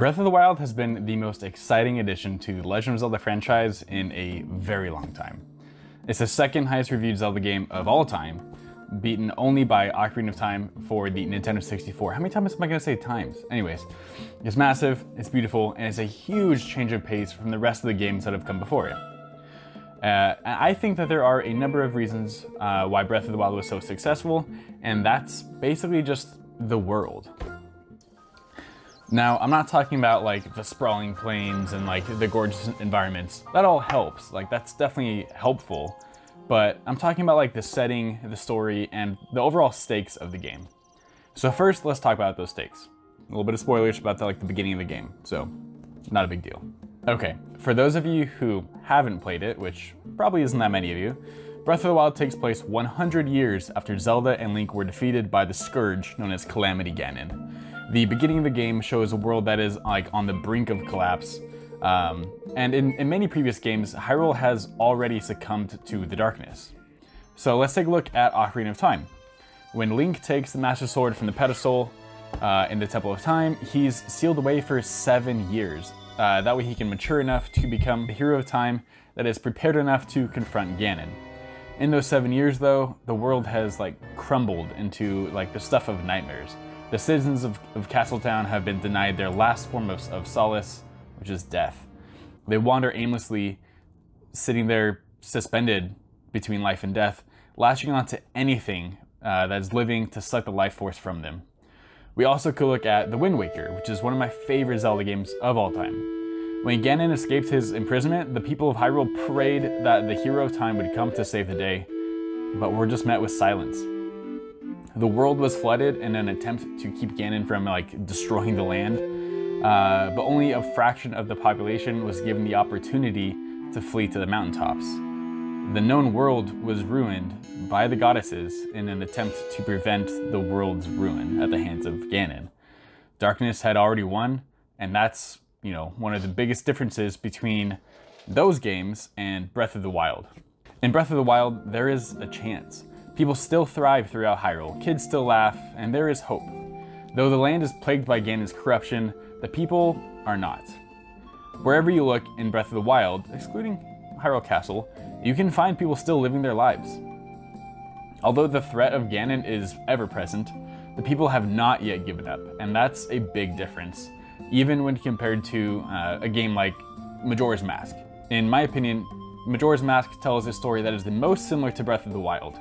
Breath of the Wild has been the most exciting addition to the Legend of Zelda franchise in a very long time. It's the second highest reviewed Zelda game of all time, beaten only by Ocarina of Time for the Nintendo 64. How many times am I gonna say times? Anyways, it's massive, it's beautiful, and it's a huge change of pace from the rest of the games that have come before it. I think that there are a number of reasons why Breath of the Wild was so successful, and that's basically just the world. Now, I'm not talking about like the sprawling plains and like the gorgeous environments. That all helps, like that's definitely helpful. But I'm talking about like the setting, the story, and the overall stakes of the game. So first, let's talk about those stakes. A little bit of spoilers about the beginning of the game, so not a big deal. Okay, for those of you who haven't played it, which probably isn't that many of you, Breath of the Wild takes place 100 years after Zelda and Link were defeated by the scourge known as Calamity Ganon. The beginning of the game shows a world that is like on the brink of collapse. And in many previous games, Hyrule has already succumbed to the darkness. So let's take a look at Ocarina of Time. When Link takes the Master Sword from the pedestal in the Temple of Time, he's sealed away for 7 years. That way he can mature enough to become the hero of time that is prepared enough to confront Ganon. In those 7 years though, the world has like crumbled into like the stuff of nightmares. The citizens of Castletown have been denied their last form of solace, which is death. They wander aimlessly, sitting there suspended between life and death, latching onto anything that is living to suck the life force from them. We also could look at The Wind Waker, which is one of my favorite Zelda games of all time. When Ganon escaped his imprisonment, the people of Hyrule prayed that the hero of time would come to save the day, but were just met with silence. The world was flooded in an attempt to keep Ganon from like destroying the land, but only a fraction of the population was given the opportunity to flee to the mountaintops. The known world was ruined by the goddesses in an attempt to prevent the world's ruin at the hands of Ganon. Darkness had already won, and that's, you know, one of the biggest differences between those games and Breath of the Wild. In Breath of the Wild, there is a chance. People still thrive throughout Hyrule, kids still laugh, and there is hope. Though the land is plagued by Ganon's corruption, the people are not. Wherever you look in Breath of the Wild, excluding Hyrule Castle, you can find people still living their lives. Although the threat of Ganon is ever present, the people have not yet given up, and that's a big difference, even when compared to a game like Majora's Mask. In my opinion, Majora's Mask tells a story that is the most similar to Breath of the Wild.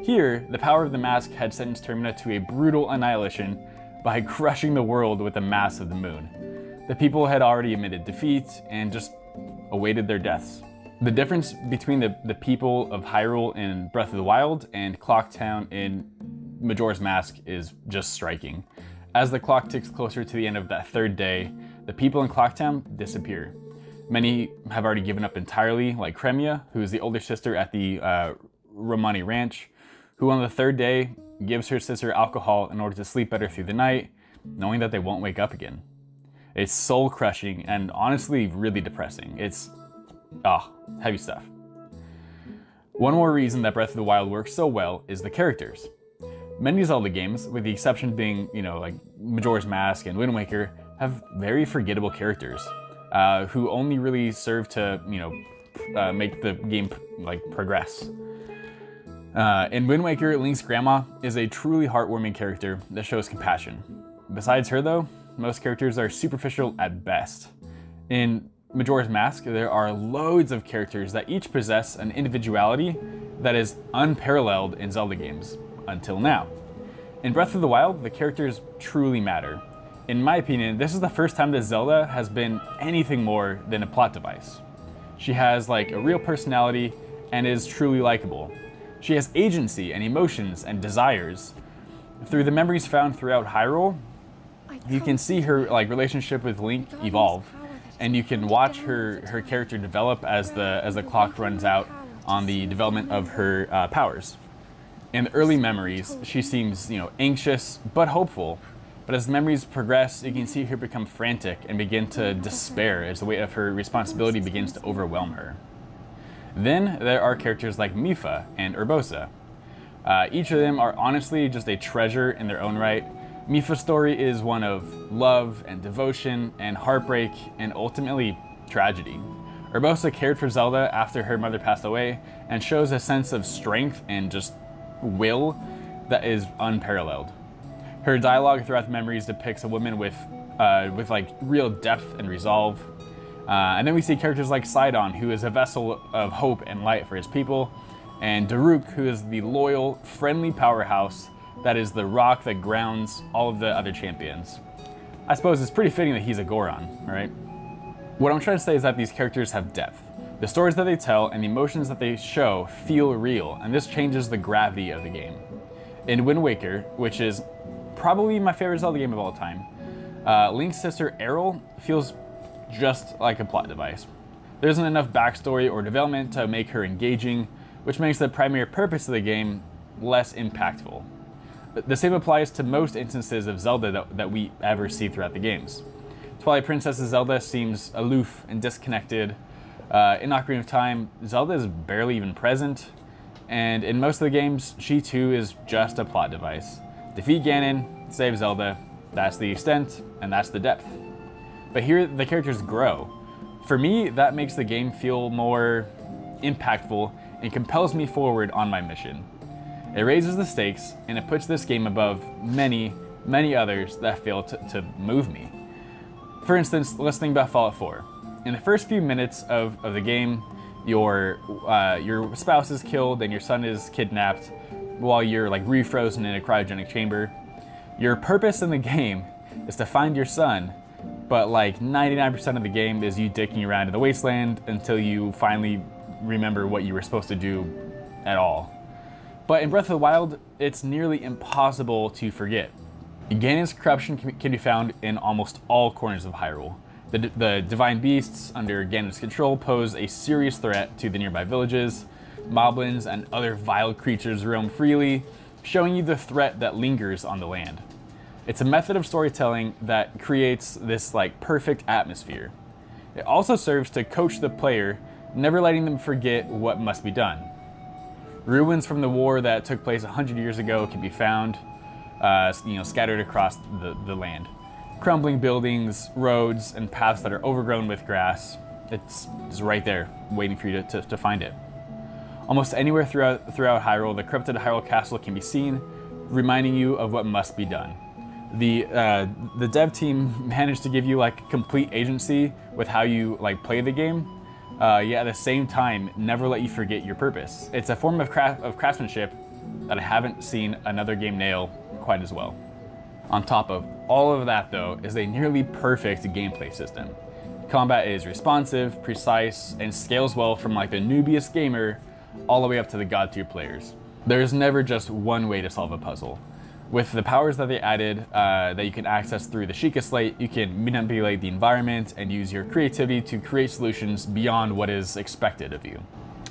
Here, the power of the mask had sentenced Termina to a brutal annihilation by crushing the world with the mass of the moon. The people had already admitted defeat and just awaited their deaths. The difference between the people of Hyrule in Breath of the Wild and Clocktown in Majora's Mask is just striking. As the clock ticks closer to the end of that third day, the people in Clocktown disappear. Many have already given up entirely, like Cremia, who is the older sister at the Romani Ranch, who on the third day gives her sister alcohol in order to sleep better through the night, knowing that they won't wake up again. It's soul crushing and honestly really depressing. It's, heavy stuff. One more reason that Breath of the Wild works so well is the characters. Many Zelda games, with the exception being, you know, like Majora's Mask and Wind Waker, have very forgettable characters, who only really serve to, you know, make the game like progress. In Wind Waker, Link's grandma is a truly heartwarming character that shows compassion. Besides her though, most characters are superficial at best. In Majora's Mask, there are loads of characters that each possess an individuality that is unparalleled in Zelda games, until now. In Breath of the Wild, the characters truly matter. In my opinion, this is the first time that Zelda has been anything more than a plot device. She has like a real personality and is truly likable. She has agency and emotions and desires. Through the memories found throughout Hyrule, you can see her like relationship with Link evolve, and you can watch her character develop as the clock runs out on the development of her powers. In the early memories, she seems, you know, anxious but hopeful. But as the memories progress, you can see her become frantic and begin to despair as the weight of her responsibility begins to overwhelm her. Then there are characters like Mipha and Urbosa. Each of them are honestly just a treasure in their own right. Mipha's story is one of love and devotion and heartbreak and ultimately tragedy. Urbosa cared for Zelda after her mother passed away and shows a sense of strength and just will that is unparalleled. Her dialogue throughout the memories depicts a woman with like real depth and resolve. And then we see characters like Sidon, who is a vessel of hope and light for his people, and Daruk, who is the loyal, friendly powerhouse that is the rock that grounds all of the other champions. I suppose it's pretty fitting that he's a Goron, right? What I'm trying to say is that these characters have depth. The stories that they tell and the emotions that they show feel real, and this changes the gravity of the game. In Wind Waker, which is probably my favorite Zelda game of all time, Link's sister Errol feels just like a plot device. There isn't enough backstory or development to make her engaging, which makes the primary purpose of the game less impactful. The same applies to most instances of Zelda that we ever see throughout the games. Twilight Princess Zelda seems aloof and disconnected. In Ocarina of Time, Zelda is barely even present, and in most of the games, she too is just a plot device. Defeat Ganon, save Zelda, that's the extent, and that's the depth. But here, the characters grow. For me, that makes the game feel more impactful and compels me forward on my mission. It raises the stakes, and it puts this game above many, many others that fail to move me. For instance, let's think about Fallout 4. In the first few minutes of the game, your spouse is killed and your son is kidnapped while you're like refrozen in a cryogenic chamber. Your purpose in the game is to find your son, but like 99% of the game is you dicking around in the wasteland until you finally remember what you were supposed to do at all. But in Breath of the Wild, it's nearly impossible to forget. Ganon's corruption can be found in almost all corners of Hyrule. The divine beasts under Ganon's control pose a serious threat to the nearby villages. Moblins and other vile creatures roam freely, showing you the threat that lingers on the land. It's a method of storytelling that creates this like perfect atmosphere. It also serves to coach the player, never letting them forget what must be done. Ruins from the war that took place 100 years ago can be found, scattered across the land. Crumbling buildings, roads, and paths that are overgrown with grass. It's right there, waiting for you to find it. Almost anywhere throughout Hyrule, the corrupted Hyrule Castle can be seen, reminding you of what must be done. The dev team managed to give you like complete agency with how you like play the game. Yet at the same time, never let you forget your purpose. It's a form of craftsmanship that I haven't seen another game nail quite as well. On top of all of that though, is a nearly perfect gameplay system. Combat is responsive, precise, and scales well from like the newbiest gamer all the way up to the god tier players. There's never just one way to solve a puzzle. With the powers that they added that you can access through the Sheikah Slate, you can manipulate the environment and use your creativity to create solutions beyond what is expected of you.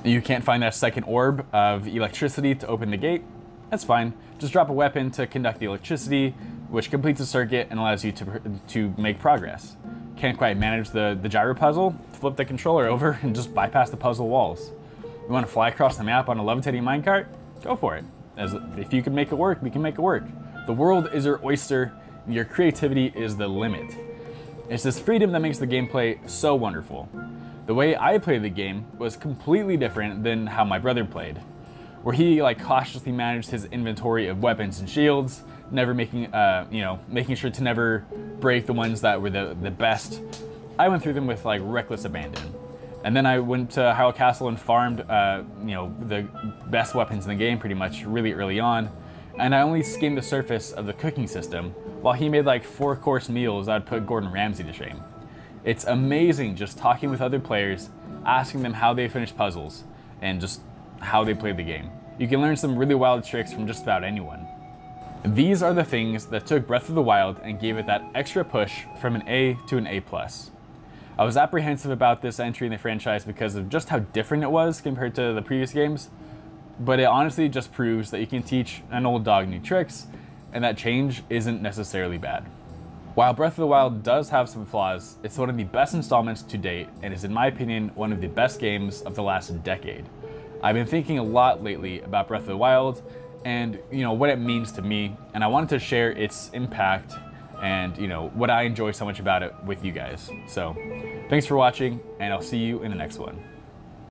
You can't find that second orb of electricity to open the gate? That's fine. Just drop a weapon to conduct the electricity, which completes the circuit and allows you to make progress. Can't quite manage the gyro puzzle? Flip the controller over and just bypass the puzzle walls. You want to fly across the map on a levitating minecart? Go for it. If you can make it work, we can make it work. The world is your oyster, and your creativity is the limit. It's this freedom that makes the gameplay so wonderful. The way I played the game was completely different than how my brother played, where he like cautiously managed his inventory of weapons and shields, never making sure to never break the ones that were the best. I went through them with like reckless abandon. And then I went to Hyrule Castle and farmed, the best weapons in the game pretty much really early on. And I only skimmed the surface of the cooking system, while he made like 4-course meals that would put Gordon Ramsay to shame. It's amazing just talking with other players, asking them how they finished puzzles, and just how they played the game. You can learn some really wild tricks from just about anyone. These are the things that took Breath of the Wild and gave it that extra push from an A to an A+. I was apprehensive about this entry in the franchise because of just how different it was compared to the previous games, but it honestly just proves that you can teach an old dog new tricks, and that change isn't necessarily bad. While Breath of the Wild does have some flaws, it's one of the best installments to date, and is in my opinion one of the best games of the last decade. I've been thinking a lot lately about Breath of the Wild, and what it means to me, and I wanted to share its impact and what I enjoy so much about it with you guys. So thanks for watching, and I'll see you in the next one.